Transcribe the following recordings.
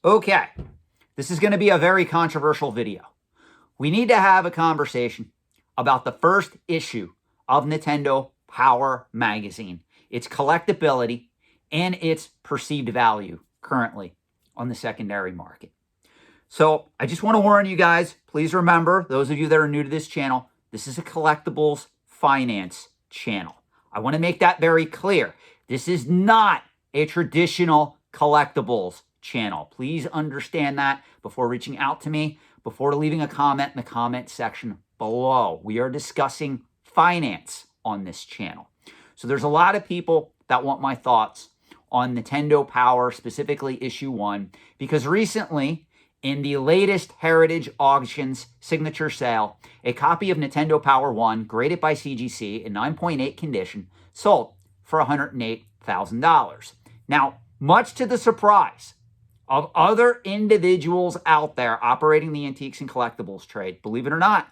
Okay, this is going to be a very controversial video. We need to have a conversation about the first issue of Nintendo Power Magazine, its collectability, and its perceived value currently on the secondary market. So I just want to warn you guys, please remember, those of you that are new to this channel, this is a collectibles finance channel. I want to make that very clear. This is not a traditional collectibles channel. Please understand that before reaching out to me, before leaving a comment in the comment section below. We are discussing finance on this channel. So there's a lot of people that want my thoughts on Nintendo Power, specifically issue 1, because recently in the latest Heritage Auctions signature sale, a copy of Nintendo Power 1, graded by CGC in 9.8 condition, sold for $108,000. Now, much to the surprise of other individuals out there operating the antiques and collectibles trade, believe it or not,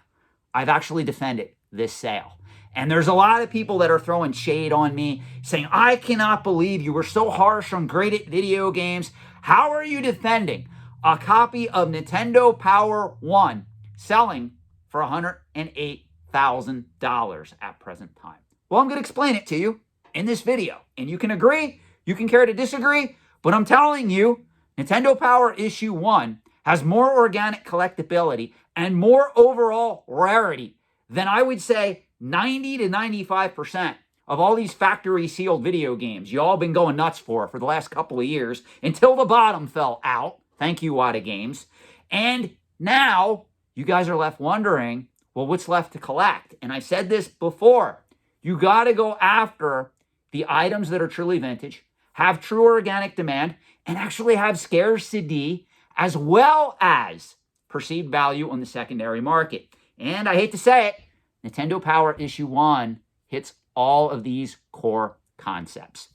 I've actually defended this sale. And there's a lot of people that are throwing shade on me, saying, I cannot believe you were so harsh on graded video games. How are you defending a copy of Nintendo Power 1 selling for $108,000 at present time? Well, I'm going to explain it to you in this video. And you can agree, you can care to disagree, but I'm telling you, Nintendo Power Issue 1 has more organic collectability and more overall rarity than I would say 90 to 95% of all these factory sealed video games you all been going nuts for the last couple of years until the bottom fell out. Thank you, Wada Games. And now you guys are left wondering, well, what's left to collect? And I said this before. You got to go after the items that are truly vintage, have true organic demand, and actually have scarcity as well as perceived value on the secondary market. And I hate to say it, Nintendo Power Issue 1 hits all of these core concepts.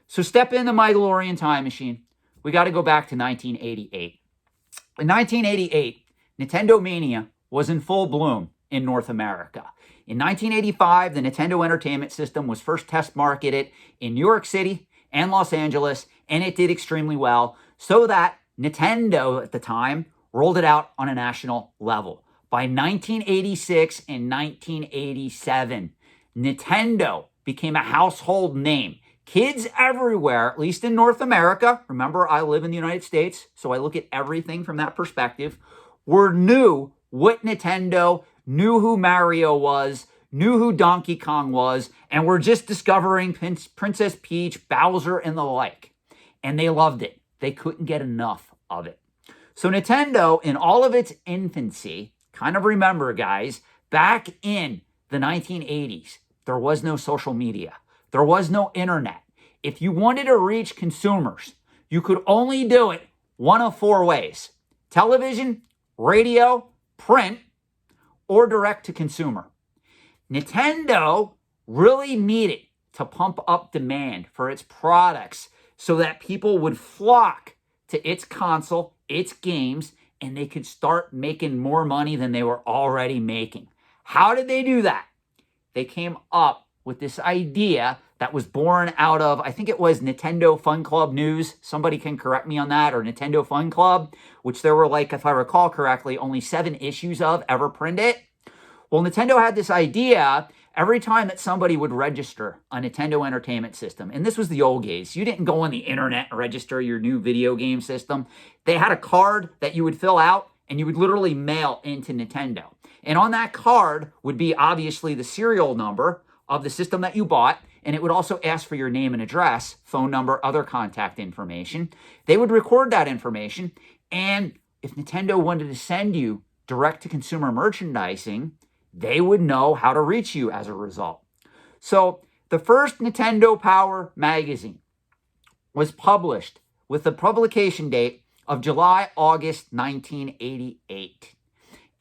So step into my DeLorean time machine. We got to go back to 1988. In 1988, Nintendo Mania was in full bloom in North America. In 1985, the Nintendo Entertainment System was first test marketed in New York City and Los Angeles, and it did extremely well, so that Nintendo at the time rolled it out on a national level. By 1986 and 1987, Nintendo became a household name. Kids everywhere, at least in North America, remember I live in the United States, so I look at everything from that perspective, knew what Nintendo, knew who Mario was, knew who Donkey Kong was, and were just discovering Princess Peach, Bowser, and the like. And they loved it. They couldn't get enough of it. So Nintendo, in all of its infancy, kind of remember, guys, back in the 1980s, there was no social media. There was no internet. If you wanted to reach consumers, you could only do it one of 4 ways: television, radio, print, or direct to consumer. Nintendo really needed to pump up demand for its products so that people would flock to its console, its games, and they could start making more money than they were already making. How did they do that? They came up with this idea that was born out of, I think it was Nintendo Fun Club News. Somebody can correct me on that, or Nintendo Fun Club, which there were, like, if I recall correctly, only 7 issues of ever printed. Well, Nintendo had this idea every time that somebody would register a Nintendo Entertainment System, and this was the old days. You didn't go on the internet and register your new video game system. They had a card that you would fill out, and you would literally mail into Nintendo. And on that card would be obviously the serial number of the system that you bought, and it would also ask for your name and address, phone number, other contact information. They would record that information, and if Nintendo wanted to send you direct-to-consumer merchandising, they would know how to reach you as a result. So the first Nintendo Power magazine was published with the publication date of July-August 1988.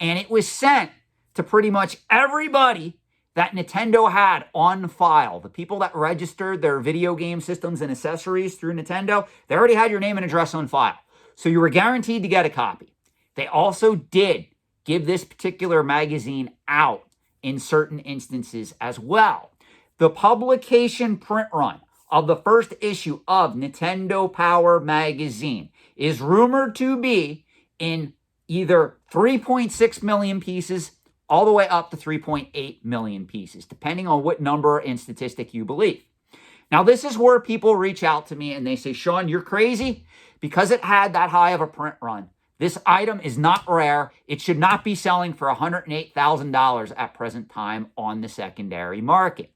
And it was sent to pretty much everybody that Nintendo had on file. The people that registered their video game systems and accessories through Nintendo, they already had your name and address on file. So you were guaranteed to get a copy. They also did give this particular magazine out in certain instances as well. The publication print run of the first issue of Nintendo Power magazine is rumored to be in either 3.6 million pieces all the way up to 3.8 million pieces, depending on what number and statistic you believe. Now, this is where people reach out to me and they say, Sean, you're crazy because it had that high of a print run. This item is not rare. It should not be selling for $108,000 at present time on the secondary market.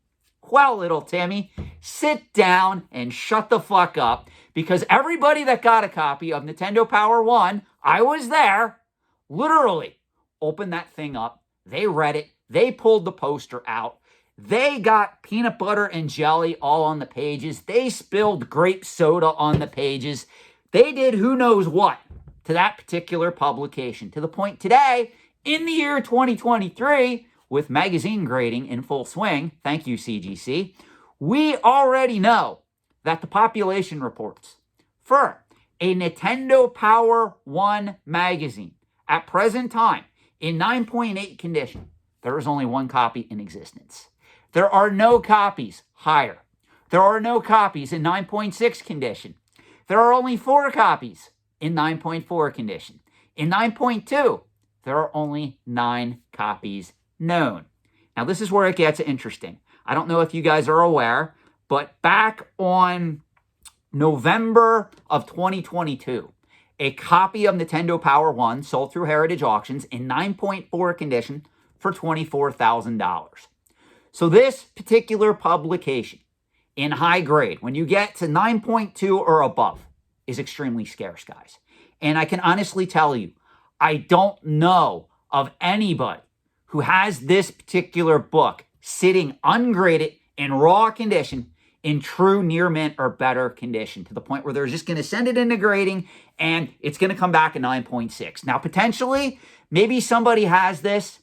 Well, little Timmy, sit down and shut the fuck up, because everybody that got a copy of Nintendo Power 1, I was there, literally opened that thing up. They read it. They pulled the poster out. They got peanut butter and jelly all on the pages. They spilled grape soda on the pages. They did who knows what to that particular publication, to the point today, in the year 2023, with magazine grading in full swing, thank you, CGC, we already know that the population reports for a Nintendo Power 1 magazine at present time in 9.8 condition, there is only one copy in existence. There are no copies higher. There are no copies in 9.6 condition. There are only 4 copies in 9.4 condition. In 9.2, there are only 9 copies known. Now, this is where it gets interesting. I don't know if you guys are aware, but back on November of 2022, a copy of Nintendo Power 1 sold through Heritage Auctions in 9.4 condition for $24,000. So this particular publication in high grade, when you get to 9.2 or above, is extremely scarce, guys. And I can honestly tell you, I don't know of anybody who has this particular book sitting ungraded in raw condition in true near mint or better condition, to the point where they're just going to send it into grading and it's going to come back at 9.6. Now, potentially, maybe somebody has this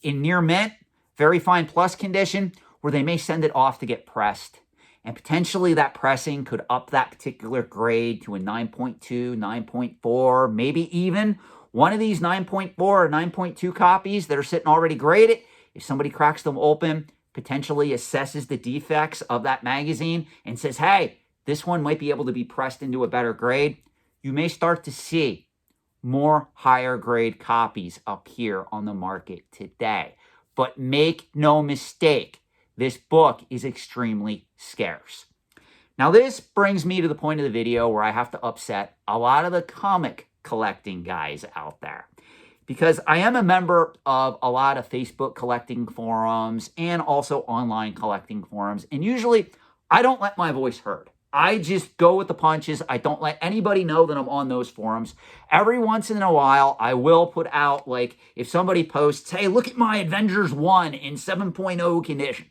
in near mint, very fine plus condition, where they may send it off to get pressed. And potentially that pressing could up that particular grade to a 9.2, 9.4, maybe even one of these 9.4 or 9.2 copies that are sitting already graded. If somebody cracks them open, potentially assesses the defects of that magazine and says, hey, this one might be able to be pressed into a better grade, you may start to see more higher grade copies appear on the market today. But make no mistake, this book is extremely scarce. Now, this brings me to the point of the video where I have to upset a lot of the comic collecting guys out there, because I am a member of a lot of Facebook collecting forums and also online collecting forums. And usually I don't let my voice heard. I just go with the punches. I don't let anybody know that I'm on those forums. Every once in a while, I will put out, like, if somebody posts, hey, look at my Avengers 1 in 7.0 condition.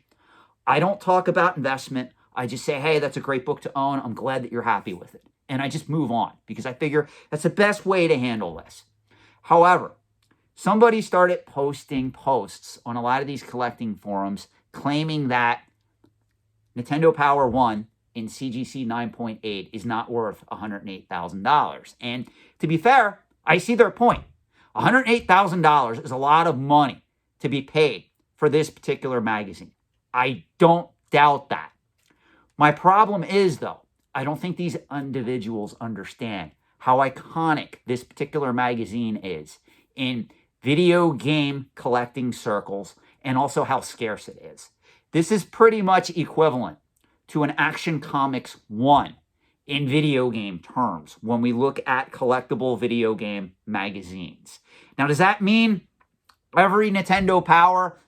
I don't talk about investment. I just say, hey, that's a great book to own. I'm glad that you're happy with it. And I just move on, because I figure that's the best way to handle this. However, somebody started posting posts on a lot of these collecting forums claiming that Nintendo Power 1 in CGC 9.8 is not worth $108,000. And to be fair, I see their point. $108,000 is a lot of money to be paid for this particular magazine. I don't doubt that. My problem is, though, I don't think these individuals understand how iconic this particular magazine is in video game collecting circles, and also how scarce it is. This is pretty much equivalent to an Action Comics 1 in video game terms when we look at collectible video game magazines. Now, does that mean every Nintendo Power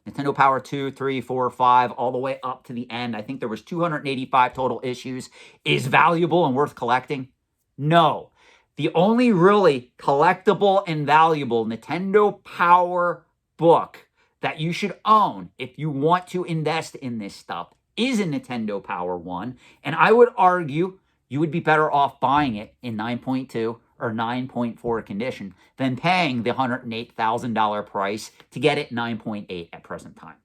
2, 3, 4, 5, all the way up to the end, I think there was 285 total issues, is valuable and worth collecting? No. The only really collectible and valuable Nintendo Power book that you should own if you want to invest in this stuff is a Nintendo Power 1. And I would argue you would be better off buying it in 9.2 or 9.4 condition than paying the $108,000 price to get it 9.8 at present time.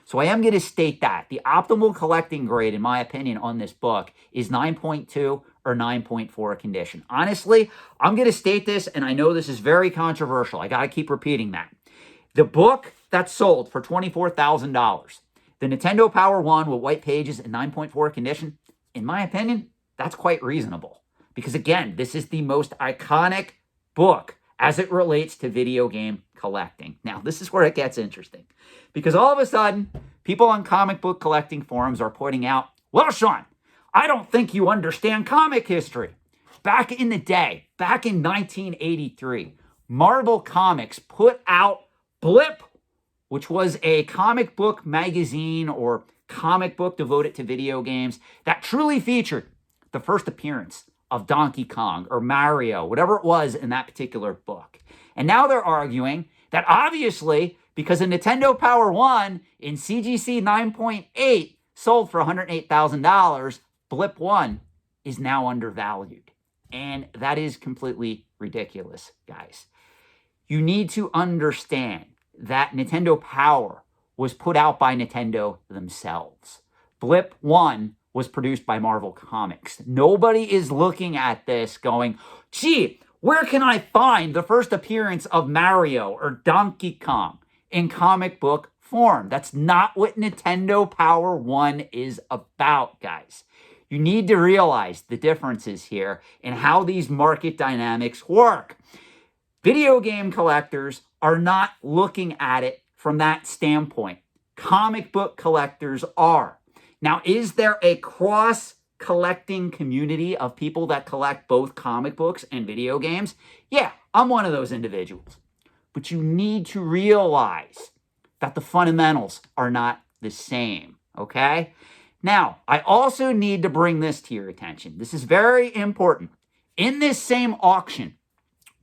So I am going to state that the optimal collecting grade, in my opinion, on this book is 9.2 or 9.4 condition. Honestly, I'm going to state this, and I know this is very controversial. I got to keep repeating that. The book that sold for $24,000, the Nintendo Power 1 with white pages in 9.4 condition, in my opinion, that's quite reasonable. because again, this is the most iconic book as it relates to video game collecting. Now, this is where it gets interesting, because all of a sudden, people on comic book collecting forums are pointing out, well, Sean, I don't think you understand comic history. Back in the day, back in 1983, Marvel Comics put out Blip, which was a comic book magazine or comic book devoted to video games that truly featured the first appearance of Donkey Kong or Mario, whatever it was in that particular book. And now they're arguing that obviously, because a Nintendo Power 1 in CGC 9.8 sold for $108,000, Blip 1 is now undervalued. And that is completely ridiculous, guys. You need to understand that Nintendo Power was put out by Nintendo themselves. Blip 1 was produced by Marvel Comics. Nobody is looking at this going, gee, where can I find the first appearance of Mario or Donkey Kong in comic book form? That's not what Nintendo Power 1 is about, guys. You need to realize the differences here and how these market dynamics work. Video game collectors are not looking at it from that standpoint. Comic book collectors are. Now, is there a cross-collecting community of people that collect both comic books and video games? Yeah, I'm one of those individuals. But you need to realize that the fundamentals are not the same, okay? Now, I also need to bring this to your attention. This is very important. In this same auction,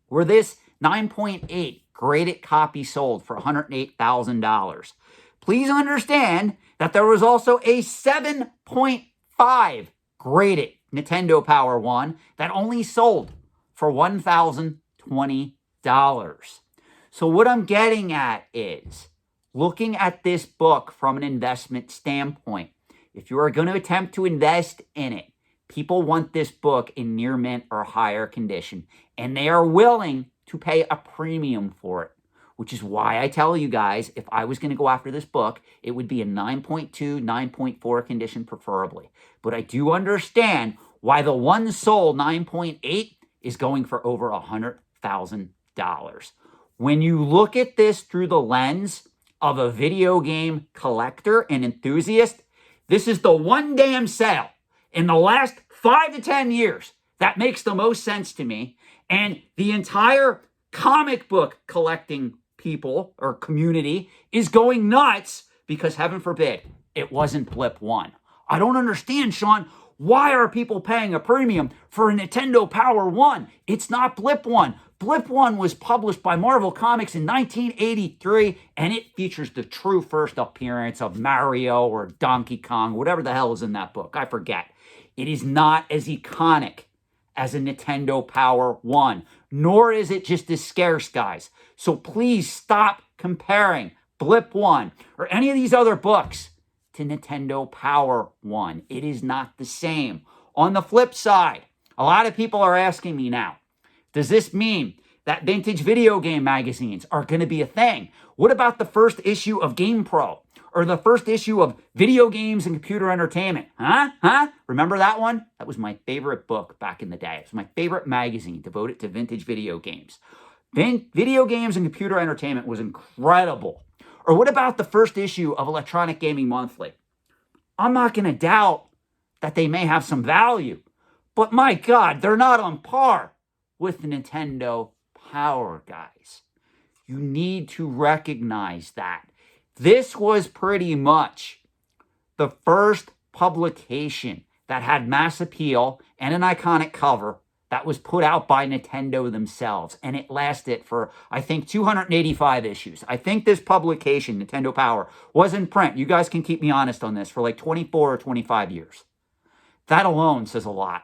where this 9.8 graded copy sold for $108,000, please understand that there was also a 7.5 graded Nintendo Power 1 that only sold for $1,020. So what I'm getting at is, looking at this book from an investment standpoint, if you are going to attempt to invest in it, people want this book in near mint or higher condition, and they are willing to pay a premium for it, which is why I tell you guys, if I was going to go after this book, it would be a 9.2, 9.4 condition preferably. But I do understand why the one sold 9.8 is going for over $100,000. When you look at this through the lens of a video game collector and enthusiast, this is the one damn sale in the last 5 to 10 years that makes the most sense to me. And the entire comic book collecting people or community is going nuts because, heaven forbid, it wasn't Blip 1. I don't understand, Sean. Why are people paying a premium for a Nintendo Power 1? It's not Blip 1. Blip 1 was published by Marvel Comics in 1983, and it features the true first appearance of Mario or Donkey Kong, whatever the hell is in that book. I forget. It is not as iconic as a Nintendo Power 1, nor is it just as scarce, guys. So please stop comparing Blip 1 or any of these other books to Nintendo Power 1. It is not the same. On the flip side, a lot of people are asking me now, does this mean that vintage video game magazines are going to be a thing? What about the first issue of GamePro or the first issue of Video Games and Computer Entertainment? Huh? Remember that one? That was my favorite book back in the day. It was my favorite magazine devoted to vintage video games. Video Games and Computer Entertainment was incredible. Or what about the first issue of Electronic Gaming Monthly? I'm not going to doubt that they may have some value, but my God, they're not on par with the Nintendo Power, guys. You need to recognize that. This was pretty much the first publication that had mass appeal and an iconic cover that was put out by Nintendo themselves. And it lasted for, I think, 285 issues. I think this publication, Nintendo Power, was in print. You guys can keep me honest on this, for like 24 or 25 years. That alone says a lot.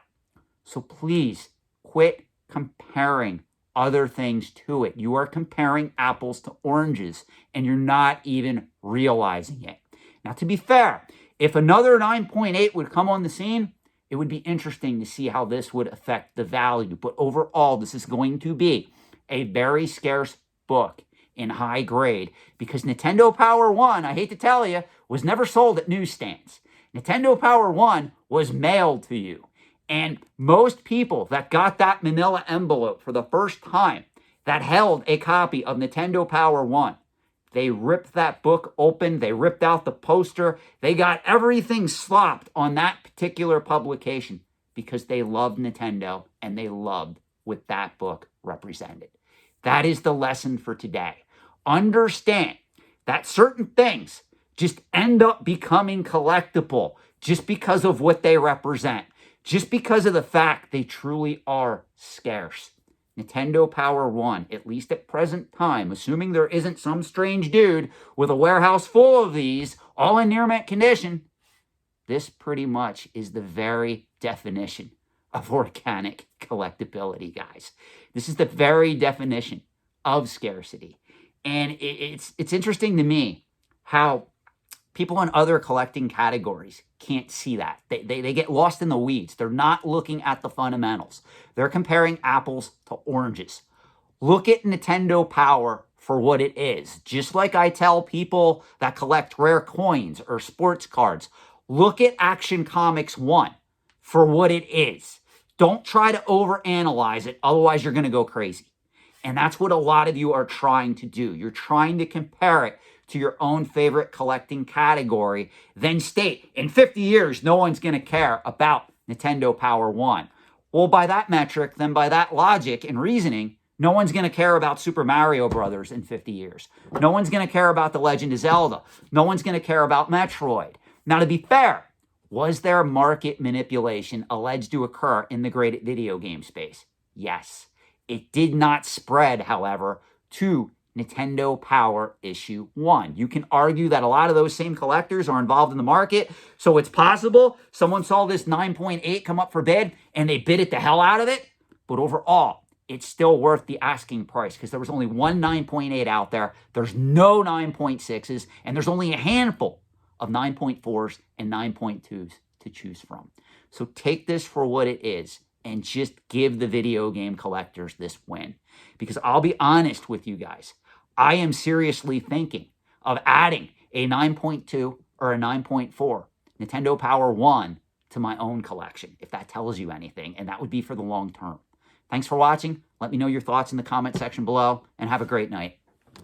So please quit comparing other things to it. You are comparing apples to oranges, and you're not even realizing it. Now, to be fair, if another 9.8 would come on the scene, it would be interesting to see how this would affect the value. But overall, this is going to be a very scarce book in high grade, because Nintendo Power 1, I hate to tell you, was never sold at newsstands. Nintendo Power 1 was mailed to you. And most people that got that manila envelope for the first time that held a copy of Nintendo Power 1, they ripped that book open. They ripped out the poster. They got everything slopped on that particular publication because they loved Nintendo and they loved what that book represented. That is the lesson for today. Understand that certain things just end up becoming collectible just because of what they represent, just because of the fact they truly are scarce. Nintendo Power 1, at least at present time, assuming there isn't some strange dude with a warehouse full of these, all in near mint condition, this pretty much is the very definition of organic collectability, guys. This is the very definition of scarcity. And it's interesting to me how people in other collecting categories can't see that. They get lost in the weeds. They're not looking at the fundamentals. They're comparing apples to oranges. Look at Nintendo Power for what it is. Just like I tell people that collect rare coins or sports cards, look at Action Comics 1 for what it is. Don't try to overanalyze it, otherwise you're going to go crazy. And that's what a lot of you are trying to do. You're trying to compare it to your own favorite collecting category, then state, in 50 years, no one's going to care about Nintendo Power 1. Well, by that metric, then by that logic and reasoning, no one's going to care about Super Mario Brothers in 50 years. No one's going to care about The Legend of Zelda. No one's going to care about Metroid. Now, to be fair, was there market manipulation alleged to occur in the great video game space? Yes. It did not spread, however, to Nintendo Power Issue 1. You can argue that a lot of those same collectors are involved in the market, so it's possible someone saw this 9.8 come up for bid and they bid it the hell out of it, but overall, it's still worth the asking price because there was only one 9.8 out there, there's no 9.6s, and there's only a handful of 9.4s and 9.2s to choose from. So take this for what it is and just give the video game collectors this win. Because I'll be honest with you guys, I am seriously thinking of adding a 9.2 or a 9.4 Nintendo Power 1 to my own collection, if that tells you anything, and that would be for the long term. Thanks for watching. Let me know your thoughts in the comment section below, and have a great night.